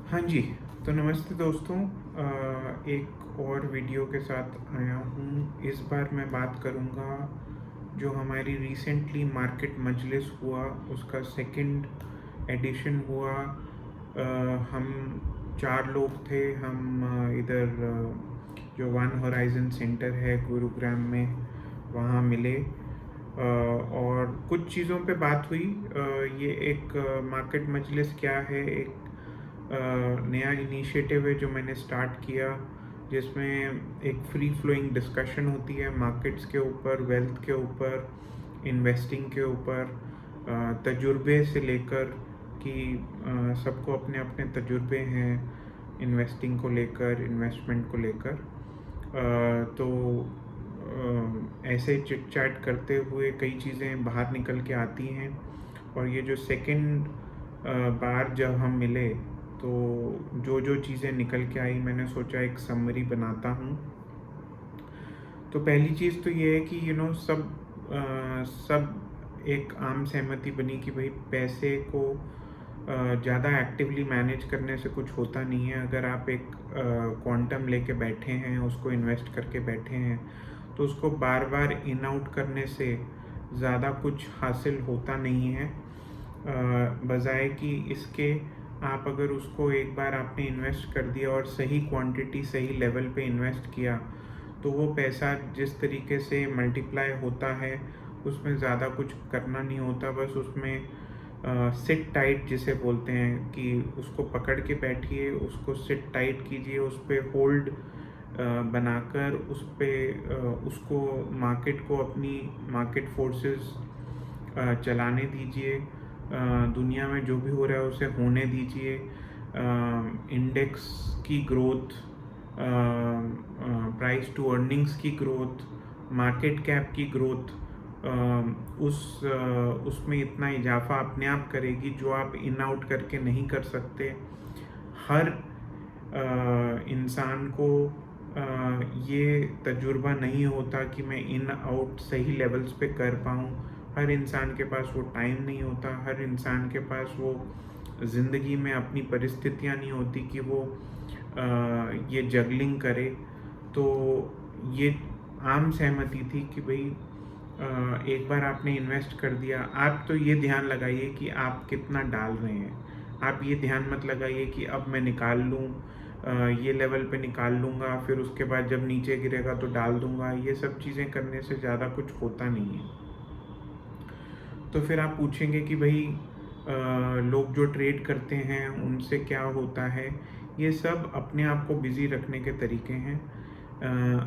हाँ जी, तो नमस्ते दोस्तों। एक और वीडियो के साथ आया हूँ। इस बार मैं बात करूँगा जो हमारी रिसेंटली मार्केट मजलिस हुआ, उसका सेकंड एडिशन हुआ। हम 4 लोग थे। हम इधर जो वन होराइज़न सेंटर है गुरुग्राम में, वहाँ मिले और कुछ चीज़ों पे बात हुई। ये एक मार्केट मजलिस क्या है, एक नया इनिशिएटिव है जो मैंने स्टार्ट किया, जिसमें एक फ्री फ्लोइंग डिस्कशन होती है मार्केट्स के ऊपर, वेल्थ के ऊपर, इन्वेस्टिंग के ऊपर, तजुर्बे से लेकर कि सबको अपने अपने तजुर्बे हैं इन्वेस्टिंग को लेकर, इन्वेस्टमेंट को लेकर। तो ऐसे चिट चैट करते हुए कई चीज़ें बाहर निकल के आती हैं। और ये जो सेकंड बार जब हम मिले, तो जो जो चीज़ें निकल के आई, मैंने सोचा एक समरी बनाता हूँ। तो पहली चीज़ तो ये है कि सब एक आम सहमति बनी कि भाई पैसे को ज़्यादा एक्टिवली मैनेज करने से कुछ होता नहीं है। अगर आप एक क्वांटम लेके बैठे हैं, उसको इन्वेस्ट करके बैठे हैं, तो उसको बार बार इन आउट करने से ज़्यादा कुछ हासिल होता नहीं है। बजाय कि इसके, आप अगर उसको एक बार आपने इन्वेस्ट कर दिया और सही क्वांटिटी सही लेवल पे इन्वेस्ट किया, तो वो पैसा जिस तरीके से मल्टीप्लाई होता है, उसमें ज़्यादा कुछ करना नहीं होता। बस उसमें सिट टाइट जिसे बोलते हैं, कि उसको पकड़ के बैठिए, उसको सिट टाइट कीजिए, उस पर होल्ड बनाकर उस पे उसको, मार्केट को अपनी मार्केट फोर्सेस चलाने दीजिए। दुनिया में जो भी हो रहा है उसे होने दीजिए। इंडेक्स की ग्रोथ, प्राइस टू अर्निंग्स की ग्रोथ, मार्केट कैप की ग्रोथ, उसमें इतना इजाफा अपने आप करेगी जो आप इन आउट करके नहीं कर सकते। हर इंसान को ये तजुर्बा नहीं होता कि मैं इन आउट सही लेवल्स पे कर पाऊँ। हर इंसान के पास वो टाइम नहीं होता, हर इंसान के पास वो ज़िंदगी में अपनी परिस्थितियाँ नहीं होती कि वो ये जगलिंग करे। तो ये आम सहमति थी कि भाई एक बार आपने इन्वेस्ट कर दिया, आप तो ये ध्यान लगाइए कि आप कितना डाल रहे हैं। आप ये ध्यान मत लगाइए कि अब मैं निकाल लूँ, ये लेवल पे निकाल लूँगा, फिर उसके बाद जब नीचे गिरेगा तो डाल दूँगा। ये सब चीज़ें करने से ज़्यादा कुछ होता नहीं है। तो फिर आप पूछेंगे कि भाई लोग जो ट्रेड करते हैं उनसे क्या होता है। ये सब अपने आप को बिज़ी रखने के तरीके हैं।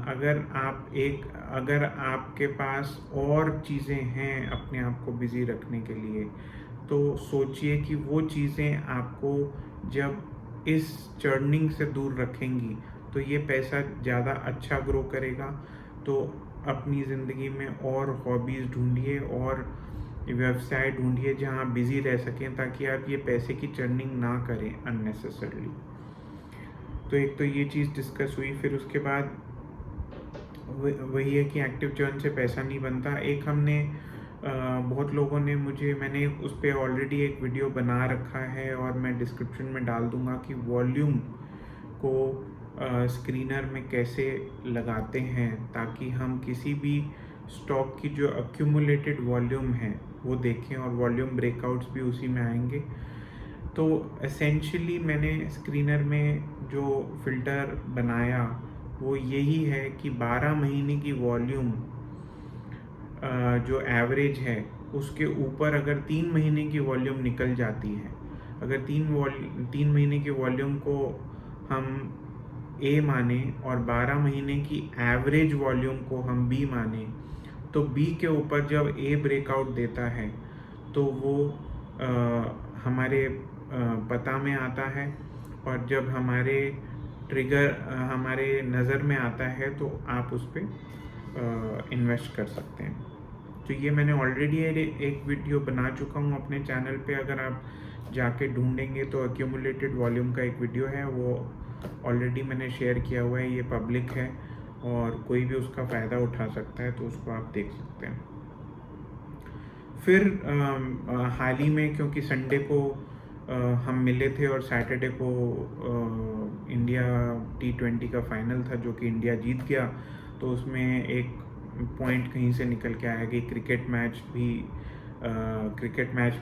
अगर आपके पास और चीज़ें हैं अपने आप को बिज़ी रखने के लिए, तो सोचिए कि वो चीज़ें आपको जब इस चर्निंग से दूर रखेंगी, तो ये पैसा ज़्यादा अच्छा ग्रो करेगा। तो अपनी ज़िंदगी में और हॉबीज़ ढूंढिए और व्यवसाय ढूंढिए जहाँ आप बिज़ी रह सकें, ताकि आप ये पैसे की चर्निंग ना करें अननेसेसरली। तो एक तो ये चीज़ डिस्कस हुई। फिर उसके बाद वही है कि एक्टिव चर्न से पैसा नहीं बनता। एक हमने बहुत लोगों ने मैंने उस पर ऑलरेडी एक वीडियो बना रखा है और मैं डिस्क्रिप्शन में डाल दूंगा कि वॉल्यूम को स्क्रीनर में कैसे लगाते हैं, ताकि हम किसी भी स्टॉक की जो अक्यूमुलेटेड वॉल्यूम है वो देखें, और वॉल्यूम ब्रेकआउट्स भी उसी में आएंगे। तो एसेंशियली मैंने स्क्रीनर में जो फ़िल्टर बनाया वो यही है कि 12 महीने की वॉल्यूम जो एवरेज है, उसके ऊपर अगर 3 महीने की वॉल्यूम निकल जाती है, अगर 3 महीने की वॉल्यूम को हम ए माने और 12 महीने की एवरेज वॉल्यूम को हम बी माने, तो बी के ऊपर जब ए ब्रेकआउट देता है तो वो हमारे पता में आता है, और जब हमारे नज़र में आता है तो आप उस पर इन्वेस्ट कर सकते हैं। तो ये मैंने ऑलरेडी एक वीडियो बना चुका हूँ अपने चैनल पे। अगर आप जाके ढूंढेंगे तो एक्यूमुलेटेड वॉल्यूम का एक वीडियो है, वो ऑलरेडी मैंने शेयर किया हुआ है, ये पब्लिक है और कोई भी उसका फ़ायदा उठा सकता है, तो उसको आप देख सकते हैं। फिर हाल ही में, क्योंकि संडे को हम मिले थे और सैटरडे को इंडिया T20 का फाइनल था जो कि इंडिया जीत गया। तो उसमें एक पॉइंट कहीं से निकल के आया कि क्रिकेट मैच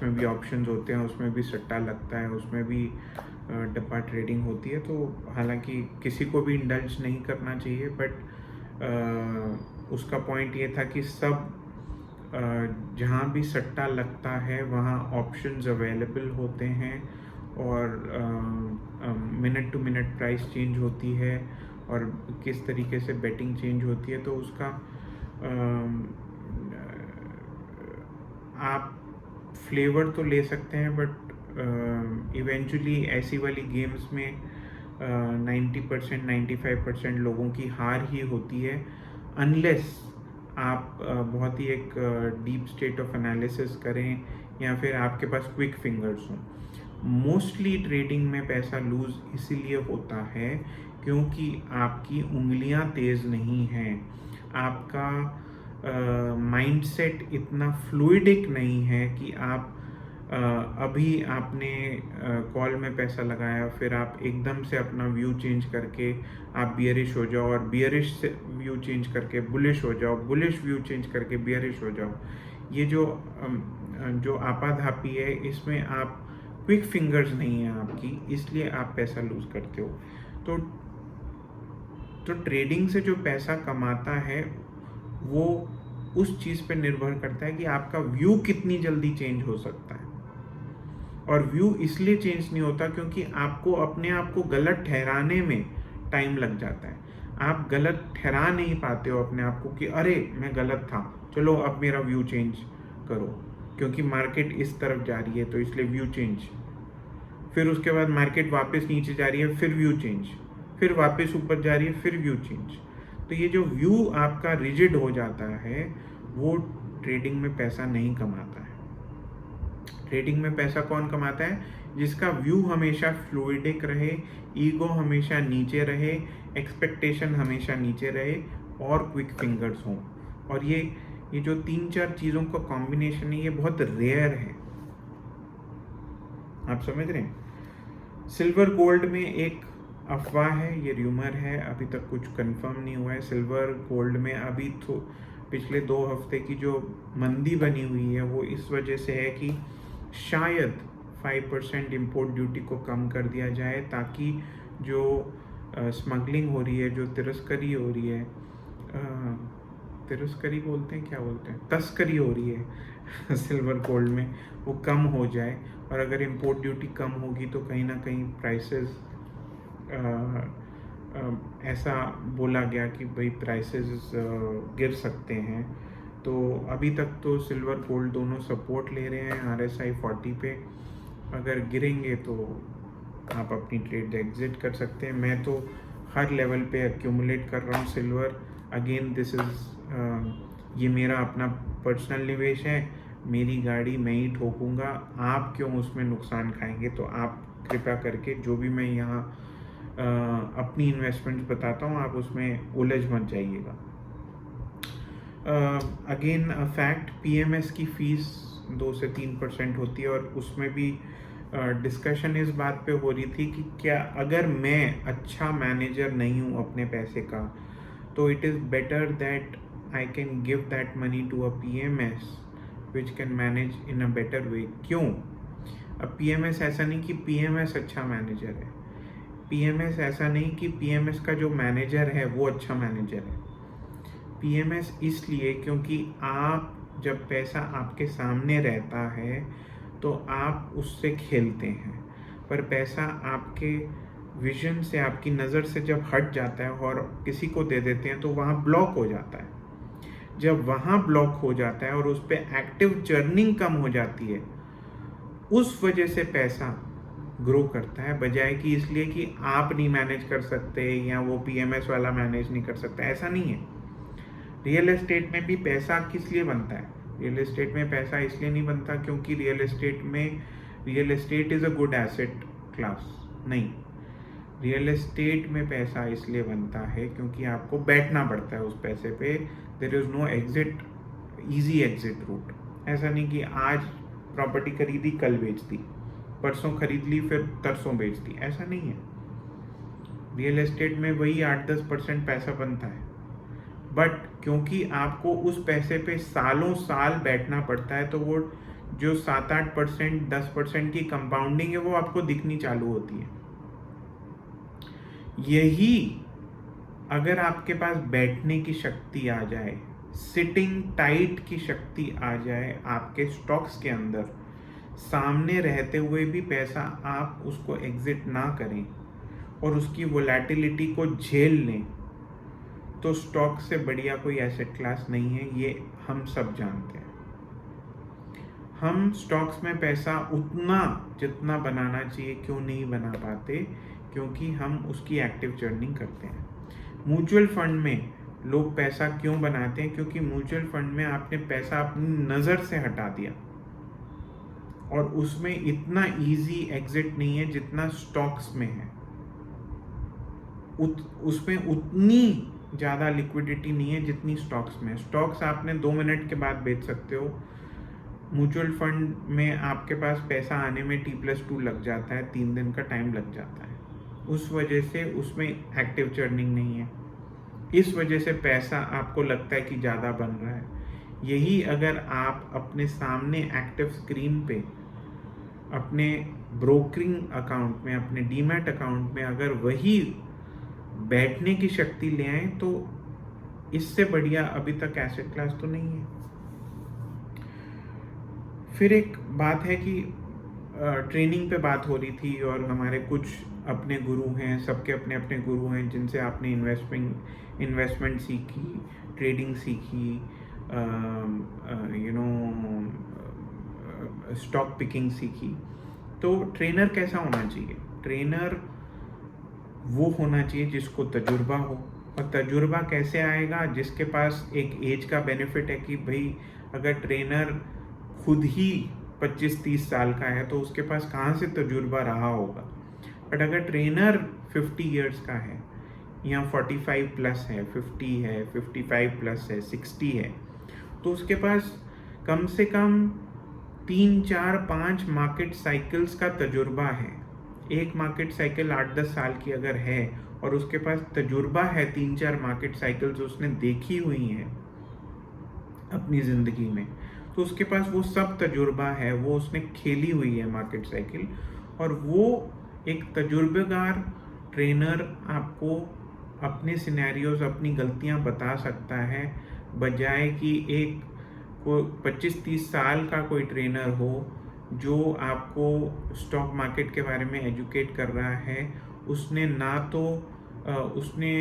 में भी ऑप्शंस होते हैं, उसमें भी सट्टा लगता है, उसमें भी डब्बा ट्रेडिंग होती है। तो हालांकि किसी को भी इंडल्ज नहीं करना चाहिए, बट उसका पॉइंट ये था कि सब जहाँ भी सट्टा लगता है वहाँ ऑप्शंस अवेलेबल होते हैं और minute to minute price change होती है और किस तरीके से बेटिंग चेंज होती है। तो उसका आप फ्लेवर तो ले सकते हैं, बट इवेंचुअली ऐसी वाली गेम्स में 90% 95% लोगों की हार ही होती है, अनलेस आप बहुत ही एक डीप स्टेट ऑफ एनालिसिस करें या फिर आपके पास क्विक फिंगर्स हों। मोस्टली ट्रेडिंग में पैसा लूज़ इसीलिए होता है क्योंकि आपकी उंगलियां तेज़ नहीं हैं, आपका माइंडसेट इतना फ्लूइडिक नहीं है कि आप अभी आपने कॉल में पैसा लगाया, फिर आप एकदम से अपना व्यू चेंज करके आप बियरिश हो जाओ और बियरिश से व्यू चेंज करके बुलिश हो जाओ, बुलिश व्यू चेंज करके बियरिश हो जाओ। ये जो आपाधापी है, इसमें आप क्विक फिंगर्स नहीं है आपकी, इसलिए आप पैसा लूज करते हो। तो ट्रेडिंग से जो पैसा कमाता है वो उस चीज़ पे निर्भर करता है कि आपका व्यू कितनी जल्दी चेंज हो सकता है। और व्यू इसलिए चेंज नहीं होता क्योंकि आपको अपने आप को गलत ठहराने में टाइम लग जाता है। आप गलत ठहरा नहीं पाते हो अपने आप को कि अरे मैं गलत था, चलो अब मेरा व्यू चेंज करो, क्योंकि मार्केट इस तरफ जा रही है तो इसलिए व्यू चेंज। फिर उसके बाद मार्केट वापस नीचे जा रही है, फिर व्यू चेंज, फिर वापस ऊपर जा रही है, फिर व्यू चेंज। तो ये जो व्यू आपका रिजिड हो जाता है वो ट्रेडिंग में पैसा नहीं कमाता है। ट्रेडिंग में पैसा कौन कमाता है? जिसका व्यू हमेशा फ्लूइडिक रहे, ईगो हमेशा नीचे रहे, एक्सपेक्टेशन हमेशा नीचे रहे और क्विक फिंगर्स हों। और ये जो 3-4 चीज़ों का कॉम्बिनेशन है ये बहुत रेयर है। आप समझ रहे हैं? सिल्वर गोल्ड में एक अफवाह है, ये र्यूमर है, अभी तक कुछ कंफर्म नहीं हुआ है। सिल्वर गोल्ड में अभी तो पिछले 2 हफ्ते की जो मंदी बनी हुई है वो इस वजह से है कि शायद 5% इम्पोर्ट ड्यूटी को कम कर दिया जाए, ताकि जो स्मगलिंग हो रही है, जो तिरस्करी हो रही है, तिरस्करी बोलते हैं, क्या बोलते हैं, तस्करी हो रही है सिल्वर गोल्ड में, वो कम हो जाए। और अगर इम्पोर्ट ड्यूटी कम होगी तो कहीं ना कहीं प्राइसेस ऐसा बोला गया कि भाई प्राइसेस गिर सकते हैं। तो अभी तक तो सिल्वर गोल्ड दोनों सपोर्ट ले रहे हैं RSI 40 पे। अगर गिरेंगे तो आप अपनी ट्रेड एग्जिट कर सकते हैं। मैं तो हर लेवल पे एक्यूमुलेट कर रहा हूँ सिल्वर। अगेन दिस इज़ ये मेरा अपना पर्सनल निवेश है, मेरी गाड़ी मैं ही ठोकूँगा, आप क्यों उसमें नुकसान खाएंगे? तो आप कृपया करके जो भी मैं यहाँ अपनी इन्वेस्टमेंट बताता हूँ आप उसमें उलझ मत जाइएगा। अगेन फैक्ट, PMS की फ़ीस 2 से 3% होती है और उसमें भी डिस्कशन इस बात पे हो रही थी कि क्या अगर मैं अच्छा मैनेजर नहीं हूँ अपने पैसे का तो it is better that I can give that money to a PMS which can manage in a better way. क्यों? अब PMS ऐसा नहीं कि PMS अच्छा मैनेजर है, PMS ऐसा नहीं कि PMS का जो मैनेजर है वो अच्छा मैनेजर है। PMS इसलिए क्योंकि आप जब पैसा आपके सामने रहता है तो आप उससे खेलते हैं, पर पैसा आपके विजन से, आपकी नज़र से जब हट जाता है और किसी को दे देते हैं तो वहाँ ब्लॉक हो जाता है। जब वहाँ ब्लॉक हो जाता है और उस पर एक्टिव जर्निंग कम हो जाती है, उस वजह से पैसा ग्रो करता है, बजाय कि इसलिए कि आप नहीं मैनेज कर सकते या वो PMS वाला मैनेज नहीं कर सकता। ऐसा नहीं है। रियल एस्टेट में भी पैसा किस लिए बनता है? रियल एस्टेट में पैसा इसलिए नहीं बनता क्योंकि real estate is a good asset class. नहीं, रियल एस्टेट में पैसा इसलिए बनता है क्योंकि आपको बैठना पड़ता है उस पैसे पे। There is no easy exit route. ऐसा नहीं कि आज प्रॉपर्टी खरीदी कल बेच दी, परसों खरीद ली फिर तरसों बेच दी, ऐसा नहीं है। रियल एस्टेट में वही 8-10% पैसा बनता है, बट क्योंकि आपको उस पैसे पे सालों साल बैठना पड़ता है, तो वो जो 7-8%, 10% की कंपाउंडिंग है वो आपको दिखनी चालू होती है। यही अगर आपके पास बैठने की शक्ति आ जाए, सिटिंग टाइट की शक्ति आ जाए आपके स्टॉक्स के अंदर, सामने रहते हुए भी पैसा आप उसको एग्जिट ना करें और उसकी वोलेटिलिटी को झेल लें, तो स्टॉक से बढ़िया कोई एसेट क्लास नहीं है, ये हम सब जानते हैं। हम स्टॉक्स में पैसा उतना जितना बनाना चाहिए क्यों नहीं बना पाते? क्योंकि हम उसकी एक्टिव जर्निंग करते हैं। म्यूचुअल फंड में लोग पैसा क्यों बनाते हैं? क्योंकि म्यूचुअल फंड में आपने पैसा अपनी नज़र से हटा दिया और उसमें इतना इजी एग्जिट नहीं है जितना स्टॉक्स में है। उसमें उतनी ज़्यादा लिक्विडिटी नहीं है जितनी स्टॉक्स में। स्टॉक्स आपने 2 मिनट के बाद बेच सकते हो, म्यूचुअल फंड में आपके पास पैसा आने में T+2 लग जाता है, 3 दिन का टाइम लग जाता है। उस वजह से उसमें एक्टिव चर्निंग नहीं है, इस वजह से पैसा आपको लगता है कि ज़्यादा बन रहा है। यही अगर आप अपने सामने एक्टिव स्क्रीन पे अपने ब्रोकरिंग अकाउंट में, अपने डीमैट अकाउंट में अगर वही बैठने की शक्ति ले आए, तो इससे बढ़िया अभी तक एसेट क्लास तो नहीं है। फिर एक बात है कि ट्रेनिंग पे बात हो रही थी और हमारे कुछ अपने गुरु हैं, सबके अपने अपने गुरु हैं जिनसे आपने इन्वेस्टमेंट सीखी, ट्रेडिंग सीखी, स्टॉक पिकिंग सीखी। तो ट्रेनर कैसा होना चाहिए? ट्रेनर वो होना चाहिए जिसको तजुर्बा हो। और तजुर्बा कैसे आएगा? जिसके पास एक एज का बेनिफिट है कि भाई अगर ट्रेनर खुद ही 25-30 साल का है तो उसके पास कहाँ से तजुर्बा रहा होगा। बट अगर ट्रेनर 50 इयर्स का है या 45 प्लस है, 50 है, 55 प्लस है, 60 है, तो उसके पास कम से कम 3, 4, 5 मार्केट साइकिल्स का तजुर्बा है। एक मार्केट साइकिल 8-10 साल की अगर है और उसके पास तजुर्बा है 3-4 मार्केट साइकिल्स उसने देखी हुई हैं अपनी ज़िंदगी में, तो उसके पास वो सब तजुर्बा है, वो उसने खेली हुई है मार्केट साइकिल। और वो एक तजुर्बेकार ट्रेनर आपको अपने सिनेरियोज, अपनी गलतियां बता सकता है, बजाय कि एक कोई 25-30 साल का कोई ट्रेनर हो जो आपको स्टॉक मार्केट के बारे में एजुकेट कर रहा है। उसने ना तो उसने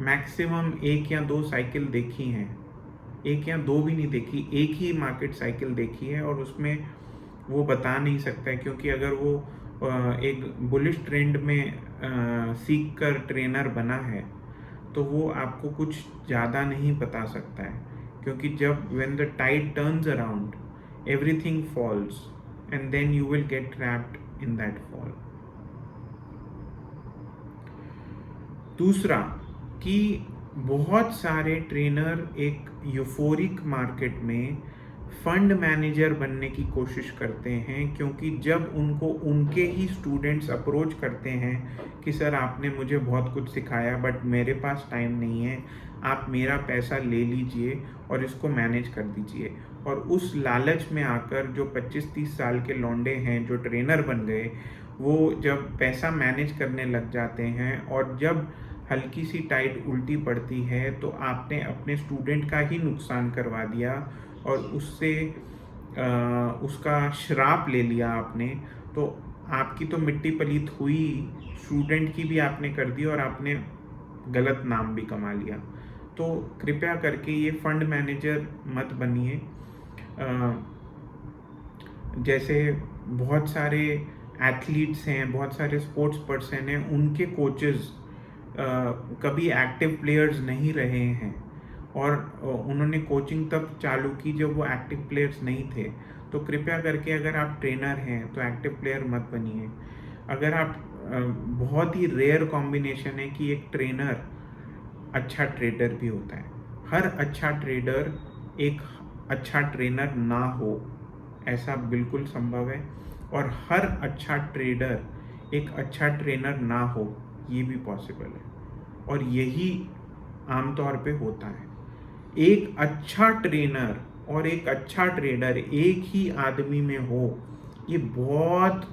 मैक्सिमम 1 या 2 साइकिल देखी हैं, 1 या 2 भी नहीं देखी, एक ही मार्केट साइकिल देखी है, और उसमें वो बता नहीं सकता है। क्योंकि अगर वो एक बुलिश ट्रेंड में सीख कर ट्रेनर बना है तो वो आपको कुछ ज़्यादा नहीं बता सकता है। क्योंकि जब when the tide turns around, everything falls and then you will get trapped in that fall. दूसरा कि बहुत सारे ट्रेनर एक यूफोरिक मार्केट में फंड मैनेजर बनने की कोशिश करते हैं, क्योंकि जब उनको उनके ही स्टूडेंट्स अप्रोच करते हैं कि सर आपने मुझे बहुत कुछ सिखाया बट मेरे पास टाइम नहीं है, आप मेरा पैसा ले लीजिए और इसको मैनेज कर दीजिए। और उस लालच में आकर जो 25-30 साल के लौंडे हैं जो ट्रेनर बन गए, वो जब पैसा मैनेज करने लग जाते हैं और जब हल्की सी टाइट उल्टी पड़ती है तो आपने अपने स्टूडेंट का ही नुकसान करवा दिया और उससे उसका श्राप ले लिया आपने। तो आपकी तो मिट्टी पलीत हुई, स्टूडेंट की भी आपने कर दी और आपने गलत नाम भी कमा लिया। तो कृपया करके ये फंड मैनेजर मत बनिए। जैसे बहुत सारे एथलीट्स हैं, बहुत सारे स्पोर्ट्स पर्सन हैं, उनके कोचेस कभी एक्टिव प्लेयर्स नहीं रहे हैं और उन्होंने कोचिंग तब चालू की जब वो एक्टिव प्लेयर्स नहीं थे। तो कृपया करके अगर आप ट्रेनर हैं तो एक्टिव प्लेयर मत बनिए। अगर आप बहुत ही रेयर कॉम्बिनेशन है कि एक ट्रेनर अच्छा ट्रेडर भी होता है। हर अच्छा ट्रेडर एक अच्छा ट्रेनर ना हो, ऐसा बिल्कुल संभव है। और हर अच्छा ट्रेडर एक अच्छा ट्रेनर ना हो, ये भी पॉसिबल है, और यही आमतौर पे होता है। एक अच्छा ट्रेनर और एक अच्छा ट्रेडर एक ही आदमी में हो, ये बहुत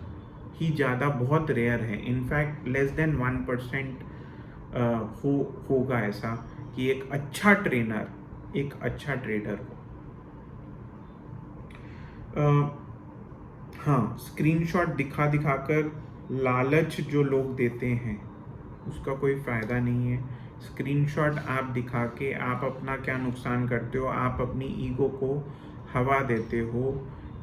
ही ज़्यादा, बहुत रेयर है। इनफैक्ट लेस देन 1% होगा ऐसा कि एक अच्छा ट्रेनर एक अच्छा ट्रेडर हो। हाँ, स्क्रीनशॉट दिखा दिखाकर लालच जो लोग देते हैं उसका कोई फ़ायदा नहीं है। स्क्रीनशॉट आप दिखा के आप अपना क्या नुकसान करते हो, आप अपनी ईगो को हवा देते हो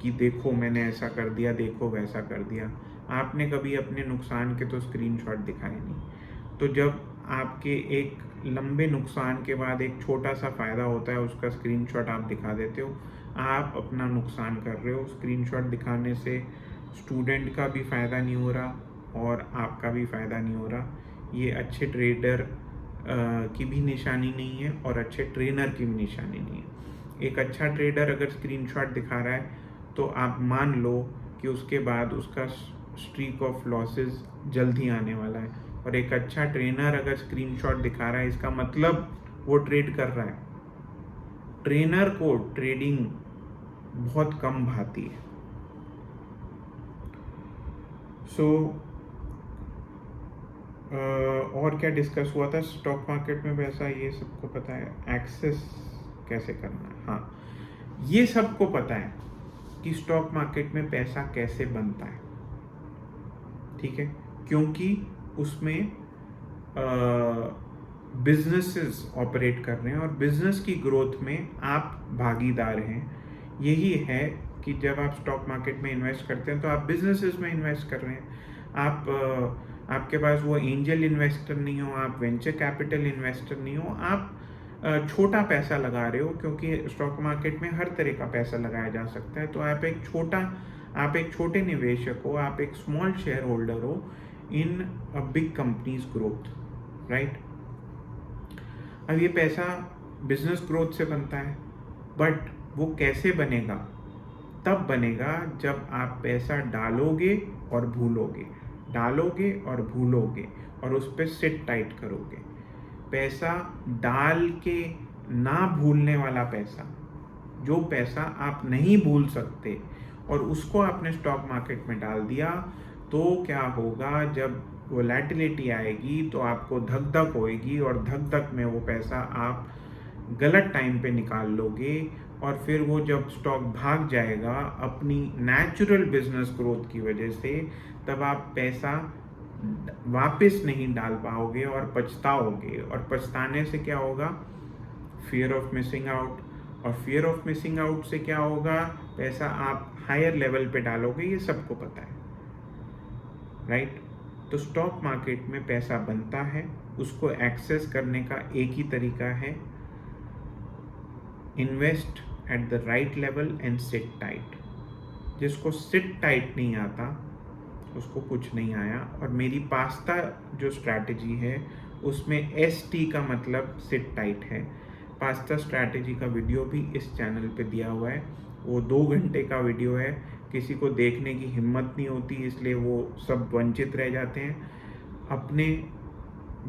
कि देखो मैंने ऐसा कर दिया, देखो वैसा कर दिया। आपने कभी अपने नुकसान के तो स्क्रीनशॉट दिखाए नहीं। तो जब आपके एक लंबे नुकसान के बाद एक छोटा सा फ़ायदा होता है, उसका स्क्रीनशॉट आप दिखा देते हो, आप अपना नुकसान कर रहे हो। स्क्रीनशॉट दिखाने से स्टूडेंट का भी फ़ायदा नहीं हो रहा और आपका भी फ़ायदा नहीं हो रहा। ये अच्छे ट्रेडर की भी निशानी नहीं है और अच्छे ट्रेनर की भी निशानी नहीं है। एक अच्छा ट्रेडर अगर स्क्रीनशॉट दिखा रहा है तो आप मान लो कि उसके बाद उसका स्ट्रीक ऑफ लॉसेस जल्द ही आने वाला है, और एक अच्छा ट्रेनर अगर स्क्रीनशॉट दिखा रहा है इसका मतलब वो ट्रेड कर रहा है। ट्रेनर को ट्रेडिंग बहुत कम भाती है। सो और क्या डिस्कस हुआ था स्टॉक मार्केट में पैसा, ये सबको पता है। एक्सेस कैसे करना है, हाँ ये सबको पता है कि स्टॉक मार्केट में पैसा कैसे बनता है, ठीक है, क्योंकि उसमें बिजनेसेस ऑपरेट कर रहे हैं और बिजनेस की ग्रोथ में आप भागीदार हैं। यही है कि जब आप स्टॉक मार्केट में इन्वेस्ट करते हैं तो आप बिजनेसेस में इन्वेस्ट कर रहे हैं। आपके पास वो एंजल इन्वेस्टर नहीं हो, आप वेंचर कैपिटल इन्वेस्टर नहीं हो, आप छोटा पैसा लगा रहे हो, क्योंकि स्टॉक मार्केट में हर तरह का पैसा लगाया जा सकता है। तो आप एक छोटे निवेशक हो, आप एक small share holder who in a big company's growth, right. अब ये पैसा बिजनेस ग्रोथ से बनता है, बट वो कैसे बनेगा? तब बनेगा जब आप पैसा डालोगे और भूलोगे, डालोगे और भूलोगे और उस पर सिट टाइट करोगे। पैसा डाल के ना भूलने वाला पैसा, जो पैसा आप नहीं भूल सकते और उसको आपने स्टॉक मार्केट में डाल दिया, तो क्या होगा, जब वोलेटिलिटी आएगी तो आपको धक धक होएगी और धक धक में वो पैसा आप गलत टाइम पे निकाल लोगे, और फिर वो जब स्टॉक भाग जाएगा अपनी नेचुरल बिजनेस ग्रोथ की वजह से, तब आप पैसा वापस नहीं डाल पाओगे और पछताओगे। और पछताने से क्या होगा? फियर ऑफ मिसिंग आउट, और फियर ऑफ मिसिंग आउट से क्या होगा? पैसा आप हायर लेवल पे डालोगे, ये सबको पता है, राइट। तो स्टॉक मार्केट में पैसा बनता है, उसको एक्सेस करने का एक ही तरीका है, invest at the right level and sit tight. जिसको सिट टाइट नहीं आता उसको कुछ नहीं आया। और मेरी पास्ता जो स्ट्रैटेजी है उसमें ST का मतलब सिट टाइट है। पास्ता स्ट्रैटेजी का वीडियो भी इस चैनल पे दिया हुआ है, वो 2 घंटे का वीडियो है। किसी को देखने की हिम्मत नहीं होती, इसलिए वो सब वंचित रह जाते हैं। अपने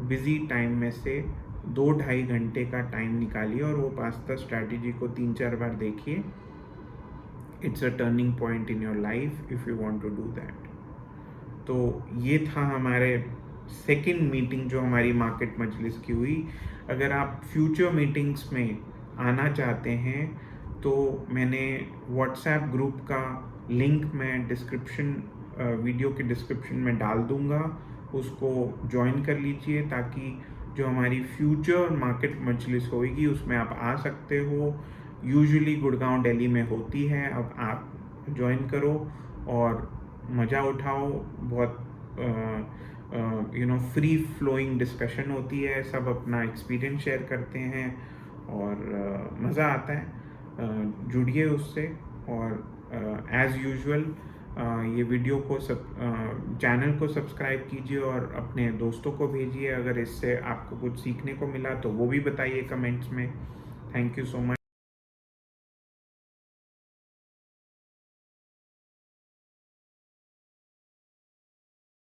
बिजी टाइम में से 2-2.5 घंटे का टाइम निकालिए और वो पास्ता स्ट्रैटेजी को 3-4 बार देखिए। It's a turning point in your life if you want to do that. तो ये था हमारे सेकंड मीटिंग जो हमारी मार्केट मजलिस की हुई। अगर आप फ्यूचर मीटिंग्स में आना चाहते हैं तो मैंने व्हाट्सएप ग्रुप का लिंक मैं वीडियो के डिस्क्रिप्शन में डाल दूंगा, उसको ज्वाइन कर लीजिए ताकि जो हमारी फ्यूचर मार्केट मजलिस होगी उसमें आप आ सकते हो। यूजुअली गुड़गांव दिल्ली में होती है, अब आप ज्वाइन करो और मज़ा उठाओ। बहुत फ्री फ्लोइंग डिस्कशन होती है, सब अपना एक्सपीरियंस शेयर करते हैं और मज़ा आता है। जुड़िए उससे, और एज़ यूजुअल ये वीडियो को चैनल को सब्सक्राइब कीजिए और अपने दोस्तों को भेजिए। अगर इससे आपको कुछ सीखने को मिला तो वो भी बताइए कमेंट्स में। Thank you so much.